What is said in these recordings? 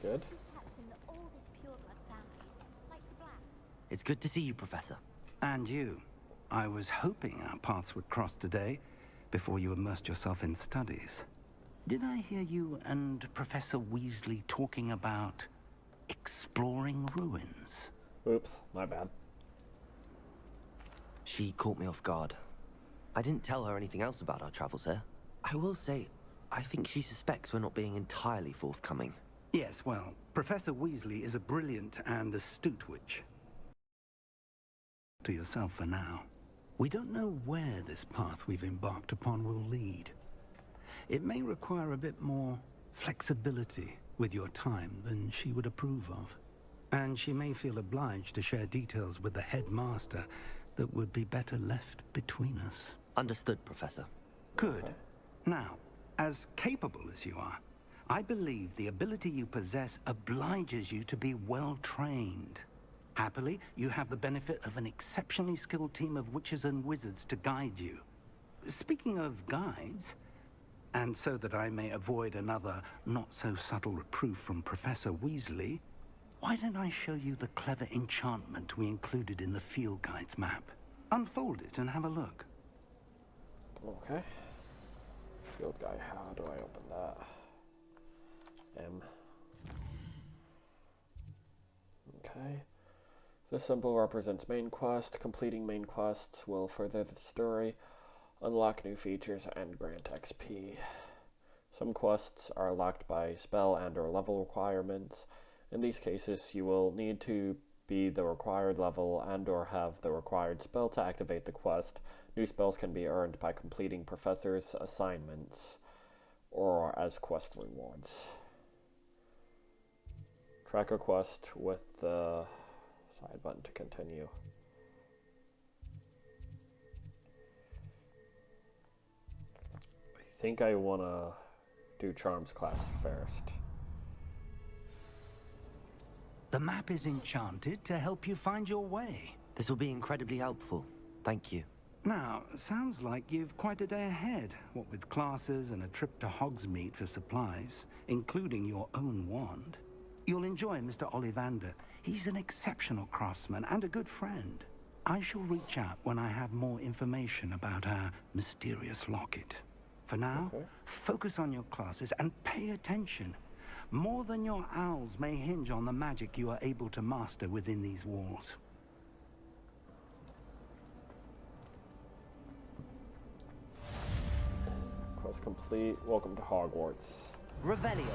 Good. It's good to see you, Professor. And you. I was hoping our paths would cross today, before you immersed yourself in studies. Did I hear you and Professor Weasley talking about exploring ruins? Oops, my bad. She caught me off guard. I didn't tell her anything else about our travels here. I will say, I think she suspects we're not being entirely forthcoming. Yes, well, Professor Weasley is a brilliant and astute witch. To yourself for now. We don't know where this path we've embarked upon will lead. It may require a bit more flexibility with your time than she would approve of. And she may feel obliged to share details with the headmaster that would be better left between us. Understood, Professor. Good. Now, as capable as you are, I believe the ability you possess obliges you to be well trained. Happily, you have the benefit of an exceptionally skilled team of witches and wizards to guide you. Speaking of guides, and so that I may avoid another not-so-subtle reproof from Professor Weasley, why don't I show you the clever enchantment we included in the field guide's map? Unfold it and have a look. Okay. Field guy, how do I open that? M. Okay. This symbol represents main quest. Completing main quests will further the story, unlock new features, and grant XP. Some quests are locked by spell and or level requirements. In these cases, you will need to be the required level and or have the required spell to activate the quest. New spells can be earned by completing professors' assignments or as quest rewards. Track a quest with the side button to continue. I think I want to do Charms class first. The map is enchanted to help you find your way. This will be incredibly helpful. Thank you. Now, sounds like you've quite a day ahead, what with classes and a trip to Hogsmeade for supplies, including your own wand. You'll enjoy Mr. Ollivander. He's an exceptional craftsman and a good friend. I shall reach out when I have more information about our mysterious locket. For now, focus on your classes and pay attention. More than your owls may hinge on the magic you are able to master within these walls. Quest complete. Welcome to Hogwarts. Revelio.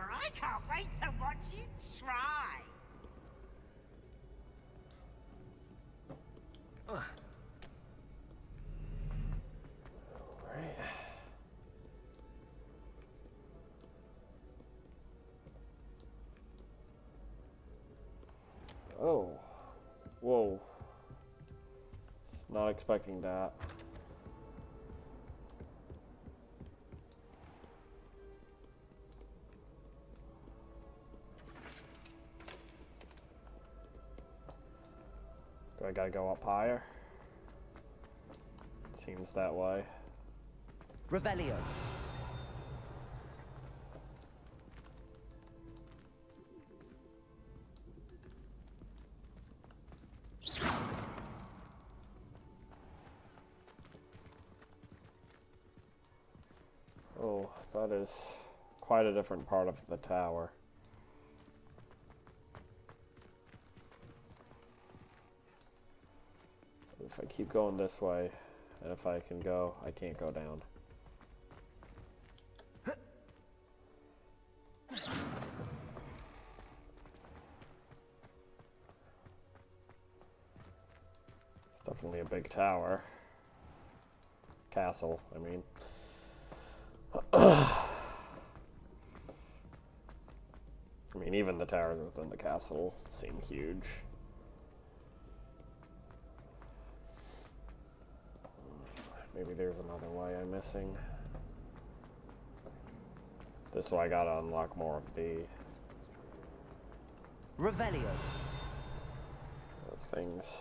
I can't wait to watch you try. Alright. Oh. Whoa. Not expecting that. Do I gotta go up higher? Seems that way. Revelio. Oh, that is quite a different part of the tower. If I keep going this way, and if I can go, I can't go down. It's definitely a big tower. Castle, I mean. I mean, even the towers within the castle seem huge. Maybe there's another way I'm missing. This way I gotta unlock more of the Revelio. things.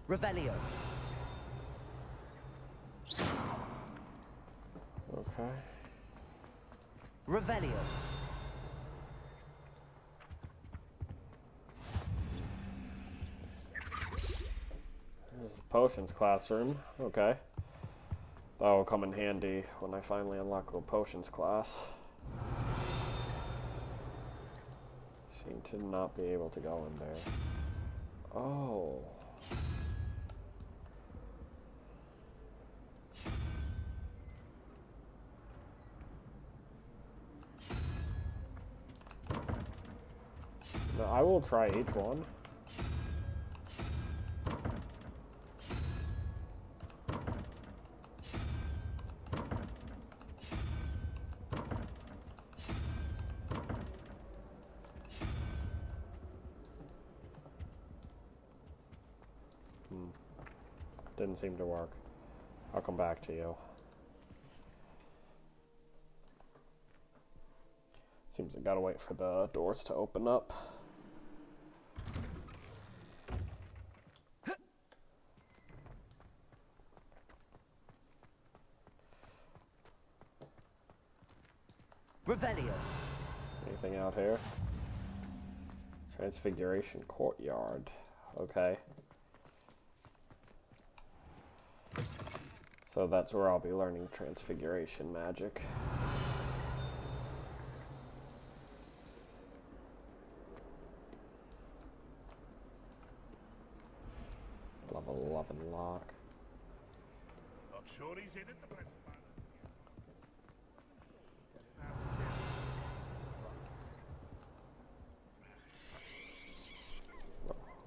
Revelio. Okay. Revelio. This is the potions classroom. Okay. That will come in handy when I finally unlock the potions class. Seem to not be able to go in there. Oh. No, I will try each one. Didn't seem to work. I'll come back to you. Seems I gotta wait for the doors to open up. Revelio. Anything out here? Transfiguration Courtyard. Okay. So that's where I'll be learning transfiguration magic. Level 11 lock. Not sure he's in at the present moment.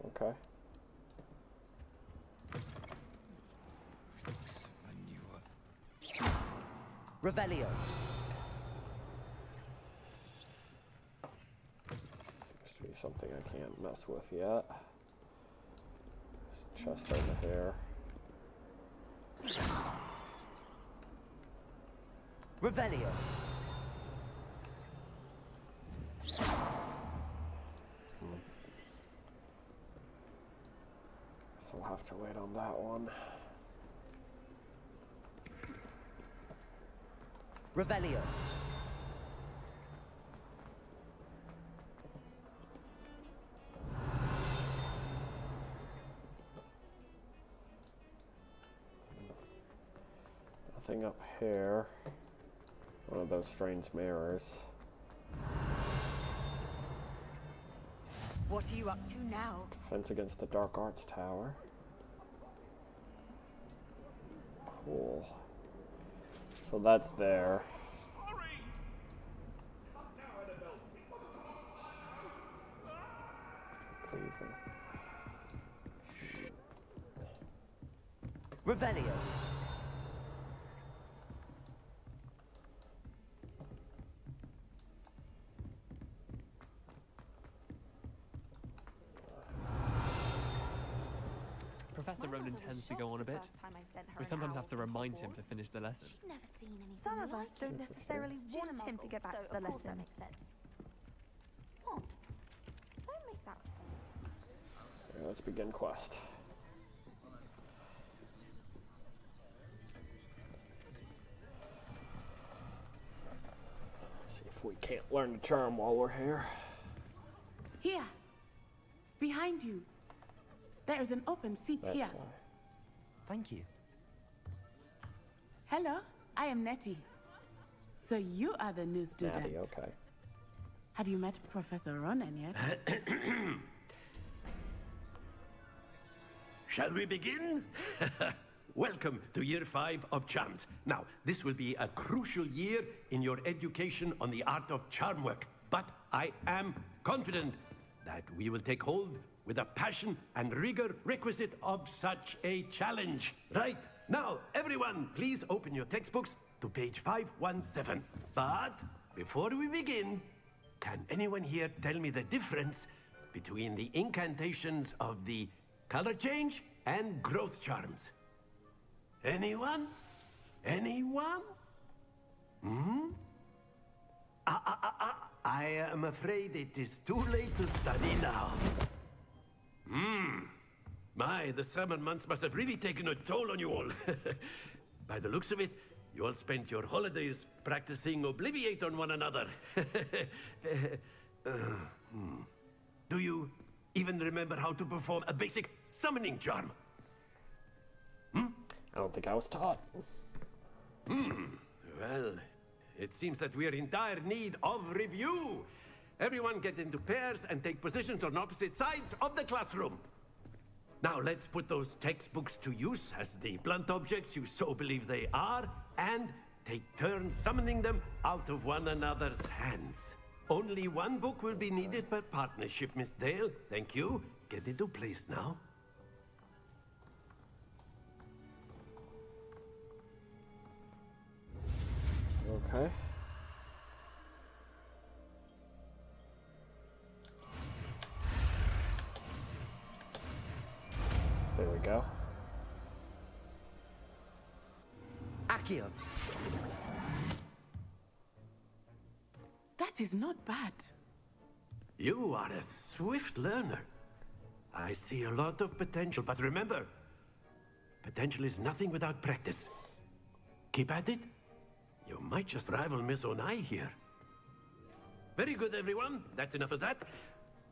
Okay. Revelio. Seems to be something I can't mess with yet. There's a chest over here. Revelio. Guess I'll have to wait on that one. Revelio. Nothing up here. One of those strange mirrors. What are you up to now? Defense against the Dark Arts Tower. Cool. So that's there. Cleaver. Revelio. Professor Ronan tends to go on a bit. We sometimes have to remind him to finish the lesson. Some of us don't necessarily want him to get back to the lesson. What? Don't make that. Yeah, let's begin quest. See if we can't learn the charm while we're here. Here, behind you. There is an open seat That's here. Thank you. Hello, I am Nettie. So you are the new student. Natty, okay. Have you met Professor Ronan yet? Shall we begin? Welcome to Year 5 of Charms. Now, this will be a crucial year in your education on the art of charm work. But I am confident that we will take hold with the passion and rigor requisite of such a challenge. Right, now, everyone, please open your textbooks to page 517. But before we begin, can anyone here tell me the difference between the incantations of the color change and growth charms? Anyone? Anyone? I am afraid it is too late to study now. My, the summer months must have really taken a toll on you all. By the looks of it, you all spent your holidays practicing Obliviate on one another. Do you even remember how to perform a basic summoning charm? I don't think I was taught. Well, it seems that we are in dire need of review. Everyone get into pairs and take positions on opposite sides of the classroom. Now let's put those textbooks to use as the blunt objects you so believe they are, and take turns summoning them out of one another's hands. Only one book will be needed per partnership, Miss Dale. Thank you. Get into place now. Okay. There we go. Accio! That is not bad. You are a swift learner. I see a lot of potential, but remember, potential is nothing without practice. Keep at it. You might just rival Miss Onai here. Very good, everyone. That's enough of that.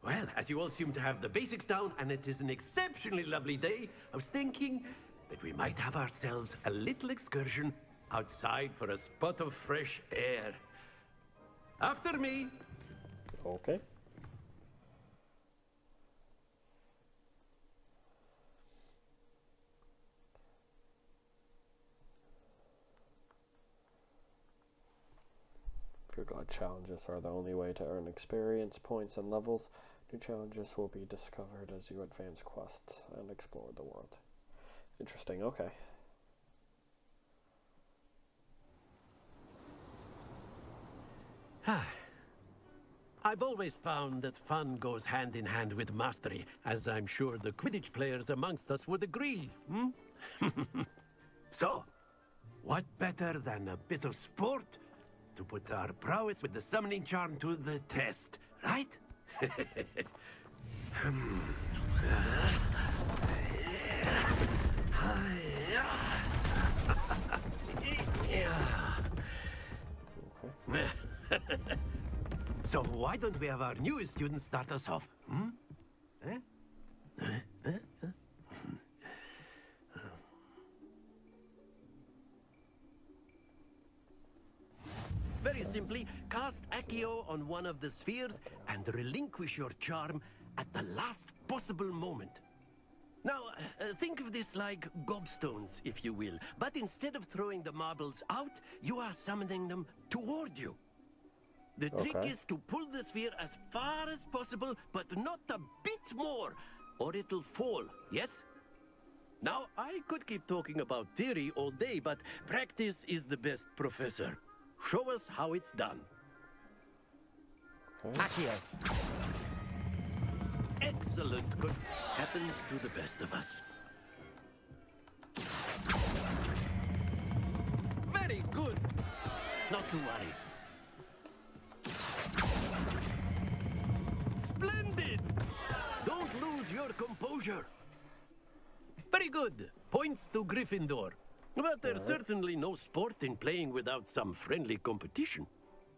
Well, as you all seem to have the basics down, and it is an exceptionally lovely day, I was thinking that we might have ourselves a little excursion outside for a spot of fresh air. After me. Okay. Fear God challenges are the only way to earn experience points and levels. New challenges will be discovered as you advance quests and explore the world. Interesting, okay. I've always found that fun goes hand in hand with mastery, as I'm sure the Quidditch players amongst us would agree. So, what better than a bit of sport to put our prowess with the summoning charm to the test, right? So why don't we have our newest student start us off? Very simply, cast Accio on one of the spheres and relinquish your charm at the last possible moment. Now, think of this like gobstones, if you will. But instead of throwing the marbles out, you are summoning them toward you. The trick is to pull the sphere as far as possible, but not a bit more, or it'll fall, yes? Now, I could keep talking about theory all day, but practice is the best professor. Show us how it's done. Accio! Excellent. Good. Happens to the best of us. Very good. Not to worry. Splendid! Don't lose your composure. Very good. Points to Gryffindor. But there's certainly no sport in playing without some friendly competition.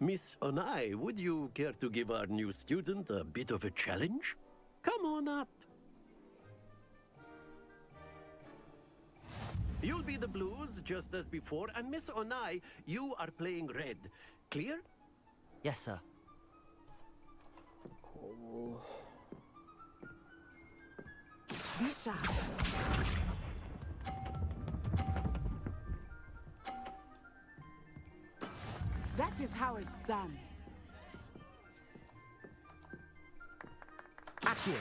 Miss Onai, would you care to give our new student a bit of a challenge? Come on up. You'll be the blues, just as before, and Miss Onai, you are playing red. Clear? Yes, sir. Cool. Be sharp. That is how it's done. Accio!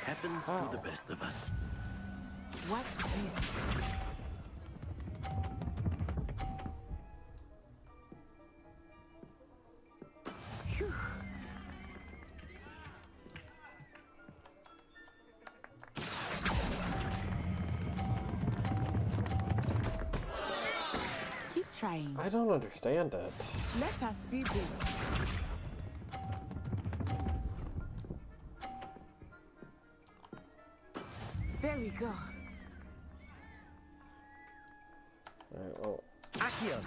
Happens to the best of us. Watch this. trying. I don't understand it. Let us see this. There we go. Alright, well, Accio!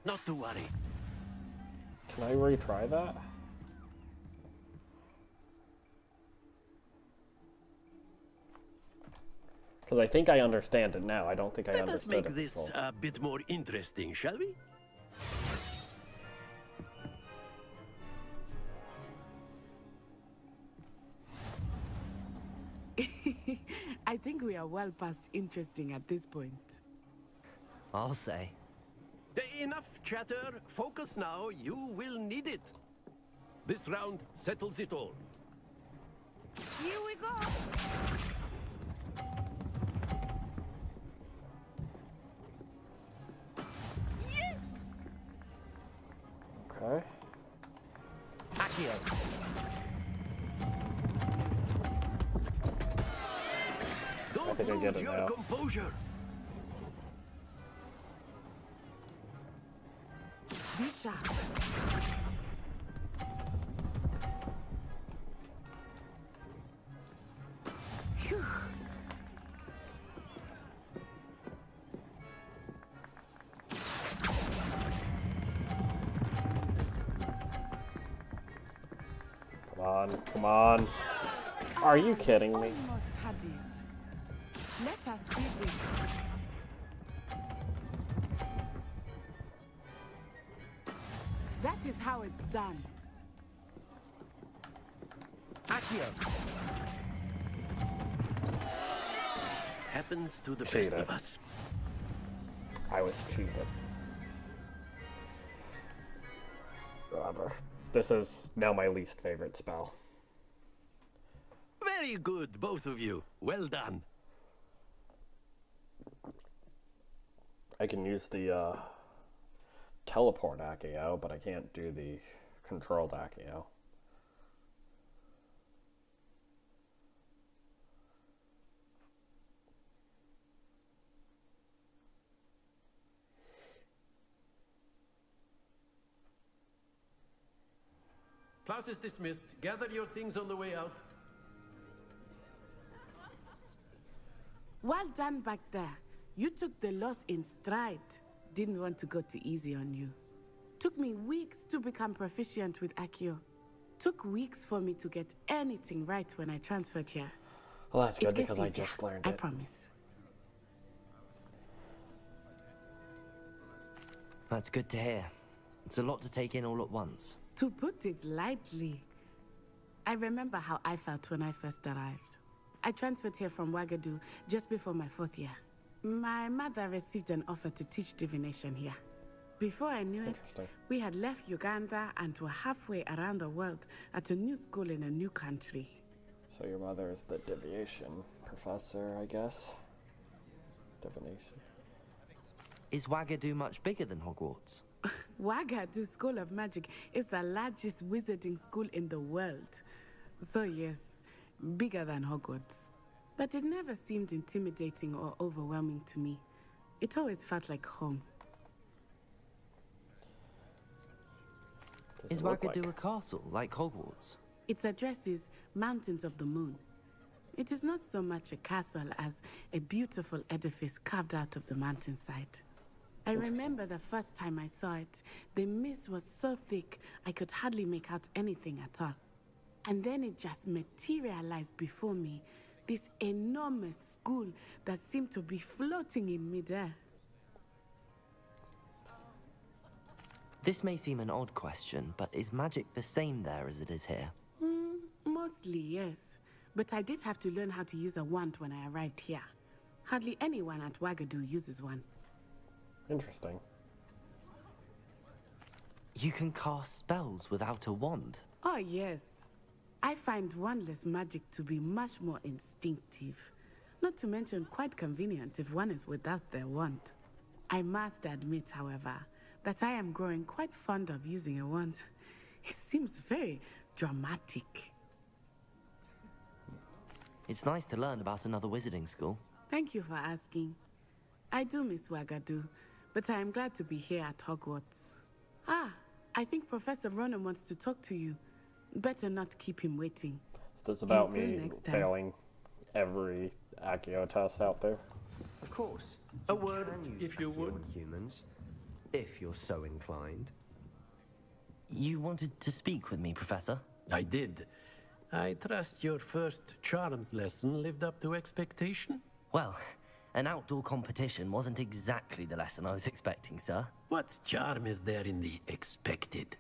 Not to worry. can I retry that? Because I think I understand it now. I don't think I Let us understood make it this before. a bit more interesting, shall we? I think we are well past interesting at this point. I'll say. Enough chatter. Focus now. You will need it. This round settles it all. Here we go. Yes! Okay. Accio! Don't think I get lose it your now. composure. Be sharp. Phew. Come on, come on. Are you kidding me? Almost had it. Let us see this. That is how it's done. Accio! Happens to the Cheated. best of us. I was cheated. Whatever. This is now my least favorite spell. Very good, both of you. Well done. I can use the teleport Accio, but I can't do the controlled Accio. Class is dismissed. Gather your things on the way out. Well done back there. You took the loss in stride. Didn't want to go too easy on you. Took me weeks to become proficient with Accio. Took weeks for me to get anything right when I transferred here. Well, that's It good gets because I easier, just learned I it. promise. That's good to hear. It's a lot to take in all at once. To put it lightly, I remember how I felt when I first arrived. I transferred here from Wagadu just before my 4th year. My mother received an offer to teach divination here. Before I knew it, Interesting. we had left Uganda and were halfway around the world at a new school in a new country. So your mother is the divination professor, I guess? Divination. Is Wagadu much bigger than Hogwarts? Wagadu School of Magic is the largest wizarding school in the world. So yes, bigger than Hogwarts. But it never seemed intimidating or overwhelming to me. It always felt like home. Does Is it look Wagadu like? a castle, like Hogwarts? Its address is Mountains of the Moon. It is not so much a castle as a beautiful edifice carved out of the mountainside. I remember the first time I saw it, the mist was so thick I could hardly make out anything at all. And then it just materialized before me, this enormous school that seemed to be floating in midair. This may seem an odd question, but is magic the same there as it is here? Mostly, yes. But I did have to learn how to use a wand when I arrived here. Hardly anyone at Wagadu uses one. Interesting. You can cast spells without a wand. Oh, yes. I find wandless magic to be much more instinctive. Not to mention quite convenient if one is without their wand. I must admit, however, that I am growing quite fond of using a wand. It seems very dramatic. It's nice to learn about another wizarding school. Thank you for asking. I do miss Wagadu, but I am glad to be here at Hogwarts. Ah, I think Professor Ronan wants to talk to you. Better not keep him waiting. Is this about Until me next time. failing every Accio test out there? Of course. A word, can use if you Accio would. on humans, if you're so inclined. You wanted to speak with me, Professor? I did. I trust your first charms lesson lived up to expectation? Well, an outdoor competition wasn't exactly the lesson I was expecting, sir. What charm is there in the expected?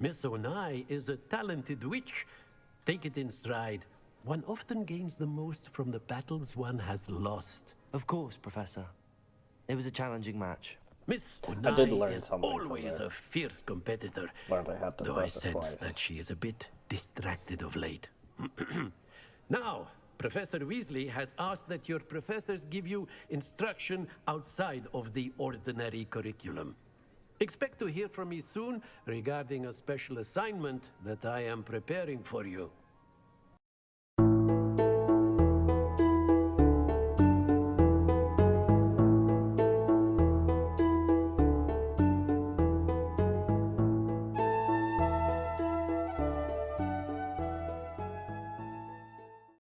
Miss Onai is a talented witch. Take it in stride. One often gains the most from the battles one has lost. Of course, Professor. It was a challenging match. Miss I did Onai learn is something from always that. a fierce competitor, Learned I had to though I press it sense twice. that she is a bit distracted of late. Now, Professor Weasley has asked that your professors give you instruction outside of the ordinary curriculum. Expect to hear from me soon regarding a special assignment that I am preparing for you.